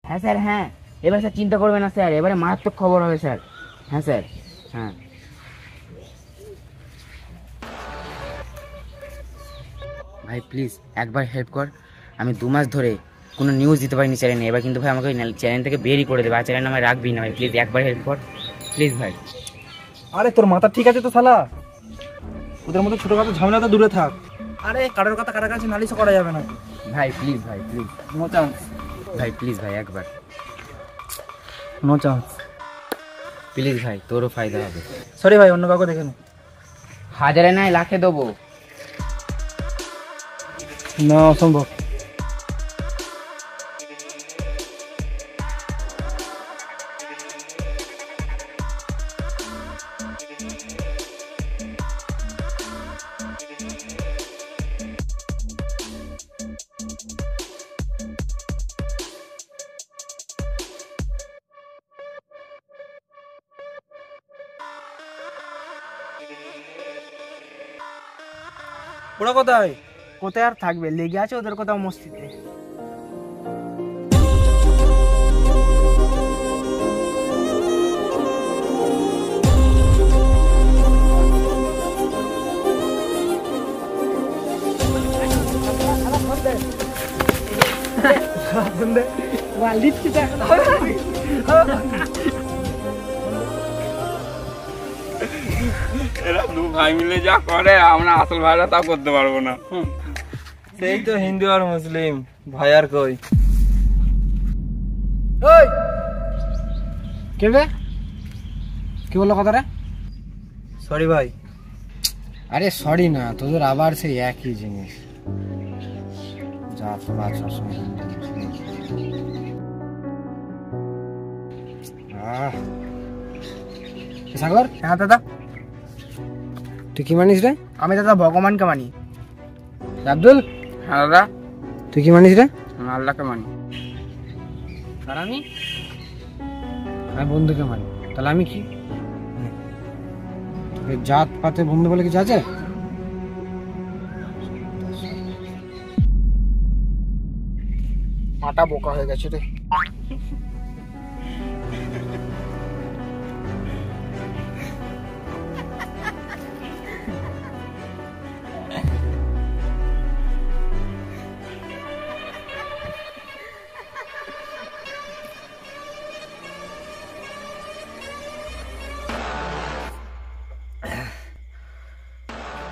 হ্যাঁ স্যার, হ্যাঁ এবার স্যার চিন্তা করবেন না স্যার, এবারে মারাত্মক খবর হবে স্যার। হ্যাঁ স্যার, হ্যাঁ। ভাই প্লিজ একবার হেল্প কর, আমি 2 মাস ধরে কোনো নিউজ দিতে পারিনি চ্যানেলে, এবার কিন্তু ভাই আমাকে চ্যানেল থেকে বেরই করে দেবে, আর চ্যানেল আমায় রাখবি না ভাই, প্লিজ একবার হেল্প কর প্লিজ ভাই। আরে তোর মাথা ঠিক আছে তো শালা? ওদের মতো ছোটখাটো ঝামেলা তো দূরে থাক। আরে কারোর কথা কারোর কাছে নালিশ করা যাবে না ভাই প্লিজ ভাই, প্লিজ নো চান্স ভাই, প্লিজ ভাই একবার, নো চান্স। প্লিজ ভাই, তোরও ফায়দা হবে। সরি ভাই, অন্য কাউকে দেখে নে। হাজারে নাই লাখে দেবো। না, অসম্ভব। ওরা কোথায়? কোথায় আর থাকবে, লেগে আছে ওদের কোথাও মস্তিতে। এরা 2 ভাই মিলে যা করে আমরা আসল ভাইরা তা করতে পারবো না। সেই তো হিন্দু আর মুসলিম ভাই, আর কই? ওই কে বে, কি বললো কথাটা? সরি ভাই। আরে সরি না, তোদের আবার সেই একই জিনিস, যা তোরা সবসময়। সাগর। হ্যাঁ দাদা। তুই কি মানিস রে? আমি দাদা ভগবানকে মানি। আব্দুল। হ্যাঁ দাদা। তুই কি মানিস রে? আমি আল্লাহকে মানি। আর আমি বন্ধুকে মানি। তাহলে আমি কি? জাত পাতে বন্ধু বলে কিছু আছে? মাটা বোকা হয়ে গেছে রে।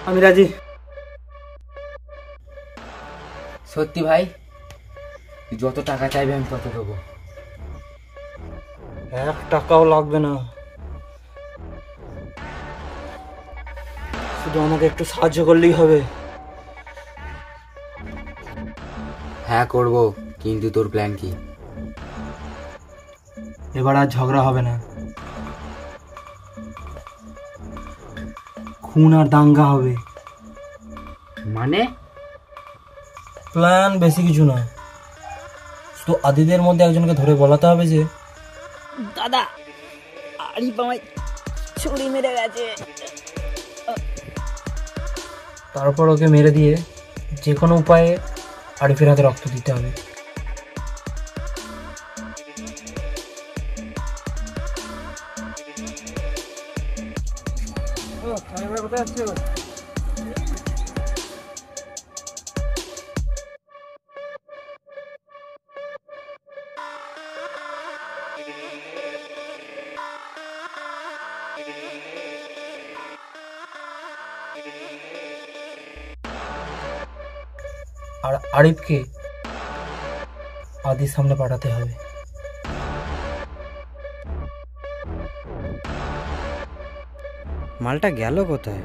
আমি রাজি। সত্যি ভাই? যত টাকা চাইবে আমি তত দেবো। 1 টাকাও লাগবে না, শুধু আমাকে একটু সাহায্য করলেই হবে। হ্যাঁ করবো, কিন্তু তোর প্ল্যান কি? এবার আর ঝগড়া হবে না, খুন আর দাঙ্গা হবে। মানে? প্ল্যান বেশি কিছু না, শুধু আদিদের মধ্যে একজনকে ধরে বলাতে হবে যে দাদা আরিফ আমায় ছুরি মেরে গেছে। তারপর ওকে মেরে দিয়ে যে কোনো উপায়ে আরিফের হাতে রক্ত দিতে হবে। কোথায় আসছে? আর আরিফকে আদির সামনে পাঠাতে হবে। মালটা গেল কোথায়?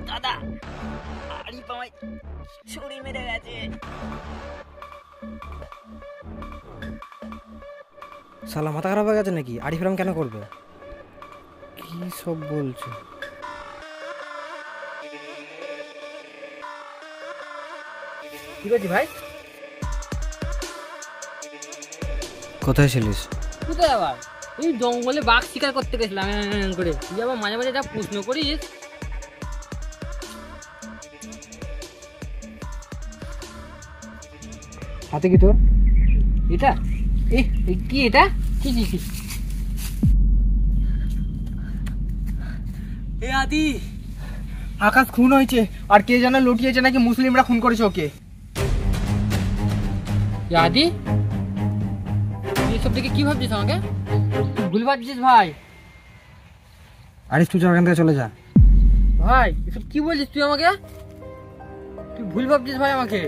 দাদা আরিফ আমায় ছুরি মেরে গেছে। শালা মাথা খারাপ হয়ে গেছে নাকি? আরিফ এরকম কেন করবে? কি সব বলছো? কি বলছি ভাই? কোথায় ছিলিস? কোথায় আবার? এই জঙ্গলে বাঘ শিকার করতে গেছিলাম করে। তুই আবার মাঝে মাঝে যা প্রশ্ন করিস। হাতে কি তোর? এটা কি এটা? কি এ আদি, আকাশ খুন হয়েছে, আর কে যেন লুটিয়েছে নাকি মুসলিমরা খুন করেছে ওকে। আদি তুই সব থেকে কি ভাবছিস আমাকে? তুই ভুল ভাবছিস ভাই। আরে তুই এখান থেকে চলে যা। ভাই এসব কি বলছিস তুই আমাকে? তুই ভুল ভাবছিস ভাই আমাকে।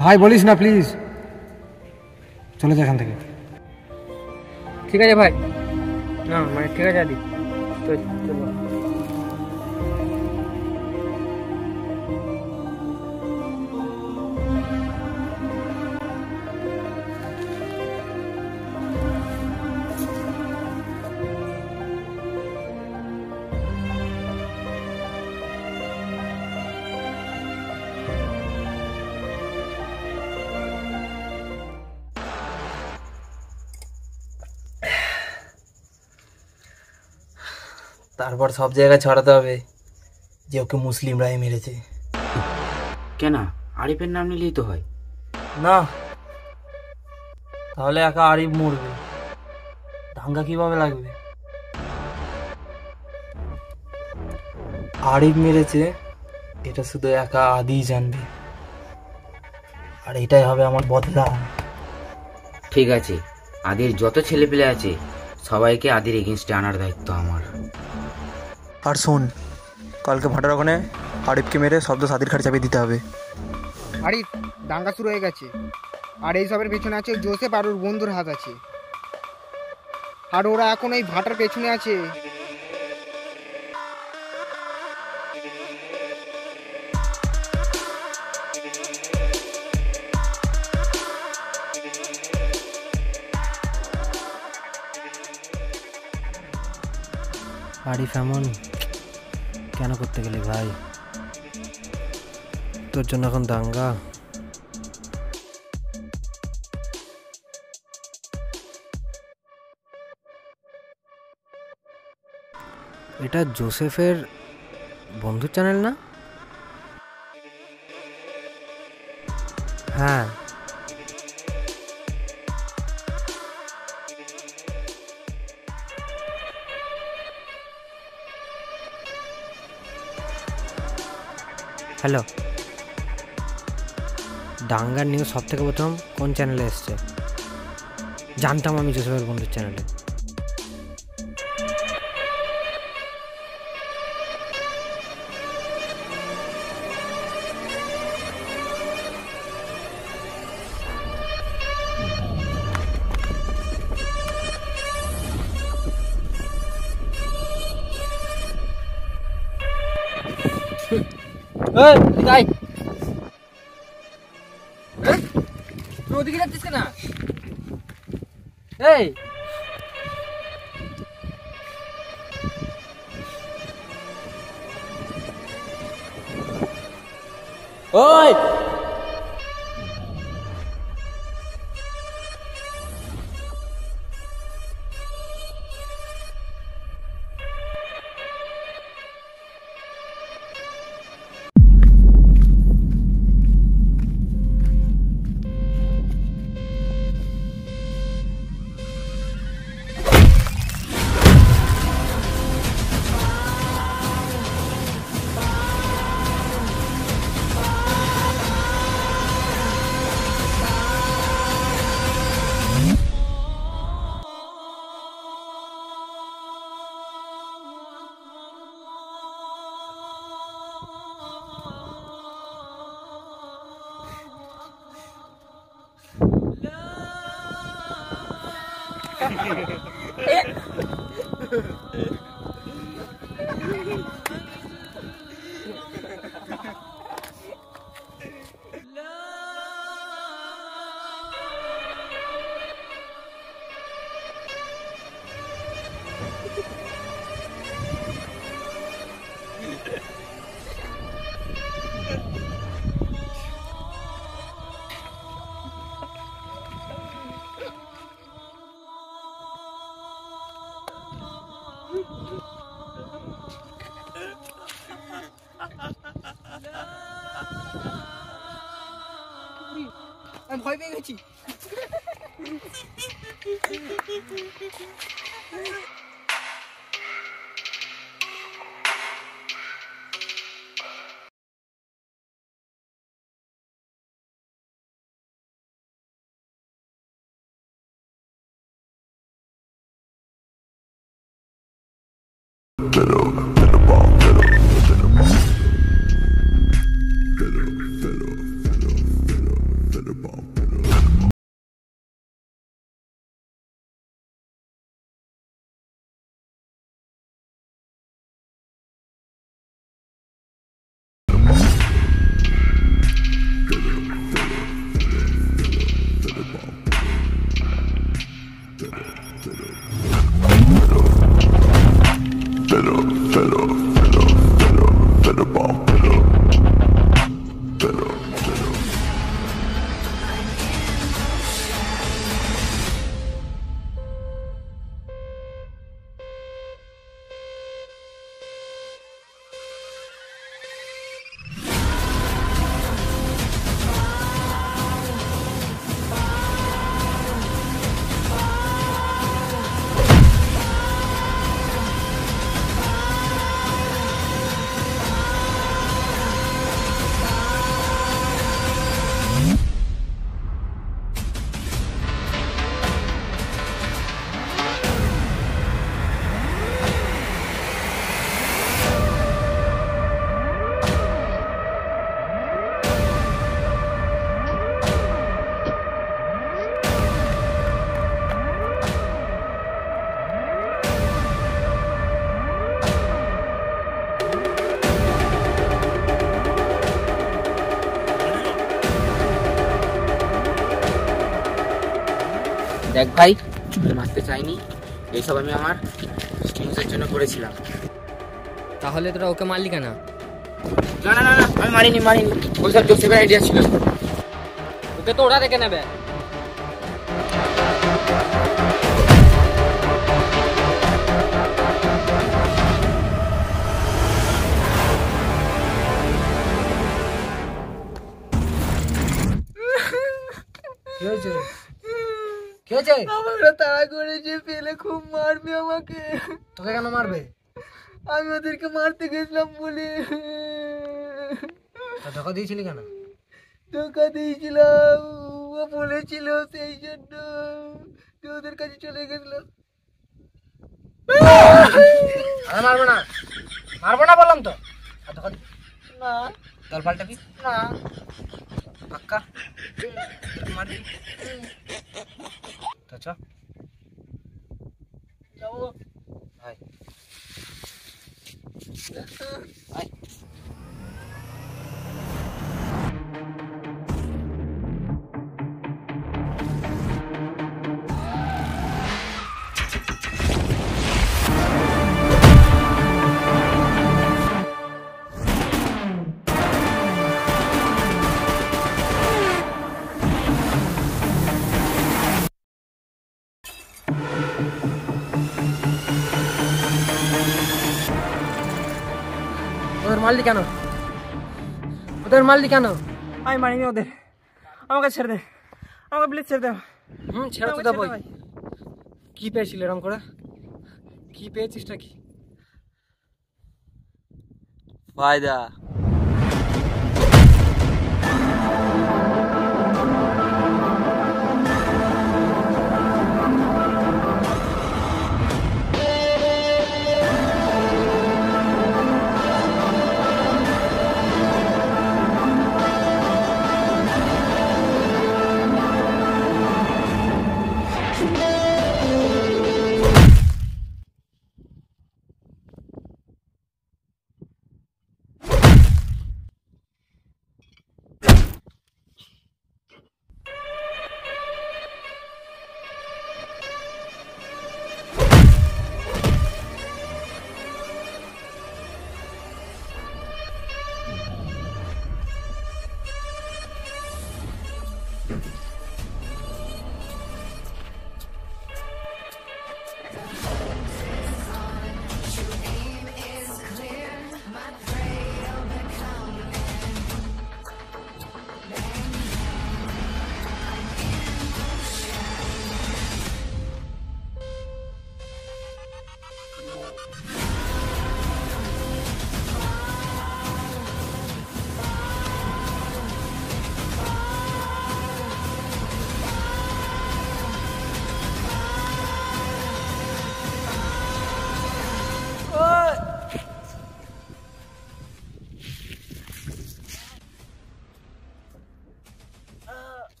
ভাই বলিস না প্লিজ, চলে যা এখান থেকে। ঠিক আছে ভাই, না মানে ঠিক আছে আদি, তো চলো। তারপর সব জায়গায় ছড়াতে হবে যে ওকে মুসলিমরাই মেরেছে। কেন আরিফের নাম নিলেই তো হয়? না, তাহলে একা আরিফ মরবে, দাঙ্গা কিভাবে লাগবে? আরিফ মেরেছে এটা শুধু একা আদিই জানবে, আর এটাই হবে আমার বদলা। ঠিক আছে, আদির যত ছেলেপেলে আছে সবাইকে আদির এগেনস্টে আনার দায়িত্ব আমার। আর শোন, কালকে ভাটার ওখানে আরিফকে মেরে শব্দ সাদির খাট চাপিয়ে দিতে হবে। আরিফ, দাঙ্গা শুরু হয়ে গেছে, আর এই সবের পেছনে আছে জোসেফ আর ওর বন্ধুর হাত আছে, আর ওরা এখন এই ভাটার পেছনে আছে। আরিফ এমন কেন করতে গেলি ভাই? তোর জন্য এখন দাঙ্গা? এটা জোসেফের বন্ধুর চ্যানেল না? হ্যাঁ, হ্যালো, দাঙ্গার নিউজ সব থেকে প্রথম কোন চ্যানেলে এসছে? জানতাম আমি জোসেফের বন্ধুর চ্যানেলে। ওদিকে যাচ্ছিস কেন? এই ওই ভয় পেয়ে গেছি। দেখ ভাই, আমি মারতে চাইনি, এইসব আমি আমার স্ট্রিংসের জন্য করেছিলাম। তাহলে তোরা ওকে মারলি কেন? না না না না, আমি মারিনি ওইসব জোসেফের আইডিয়া ছিল। ওকে তো ওরা দেখে নেবে। কি হয়েছে? কি হয়েছে? আমরা তাড়া করেছে, পেলে খুব মারবে আমাকে। তোকে কেন মারবে? আমি ওদেরকে মারতে গেছিলাম বলে। ধোকা দিয়েছিলি কেন? ধোকা দিয়েছিলাম, ও বলেছিল, সেই জন্য ওদের কাছে চলে গেছিলাম। মারবো না বললাম তো। না দল পাল্টাবি না, পাক্কা মারবি তো? চ যাবো। ভাই মারলি কেন? ওদের মারলি কেন? আমি মারিনি ওদের, আমাকে ছেড়ে দে, আমাকে প্লিজ ছেড়ে দে। ছেড়ে তো দেবো। কি পেয়েছিল এরকম করে? কি পেয়েছিসটা কি? ফায়দা।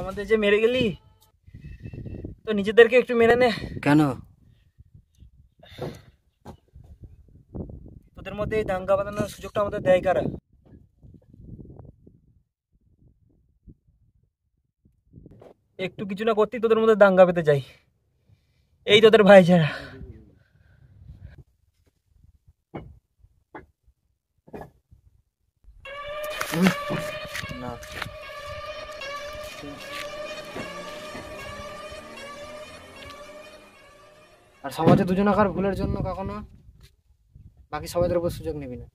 আমাদের যে মেরে গেলি, তো নিজেদেরকে একটু মেনে নে। কেন? তোদের মধ্যে এই দাঙ্গা বাঁধানোর সুযোগটা আমাদের দেয় কারা? একটু কিছু না করতেই তোদের মধ্যে দাঙ্গা পেতে যাই। এই তোদের ভাইচারা। না, আর সমাজে দুজনাকার ভুলের জন্য কখনো বাকি সবাইদের উপর সুযোগ নিবি না।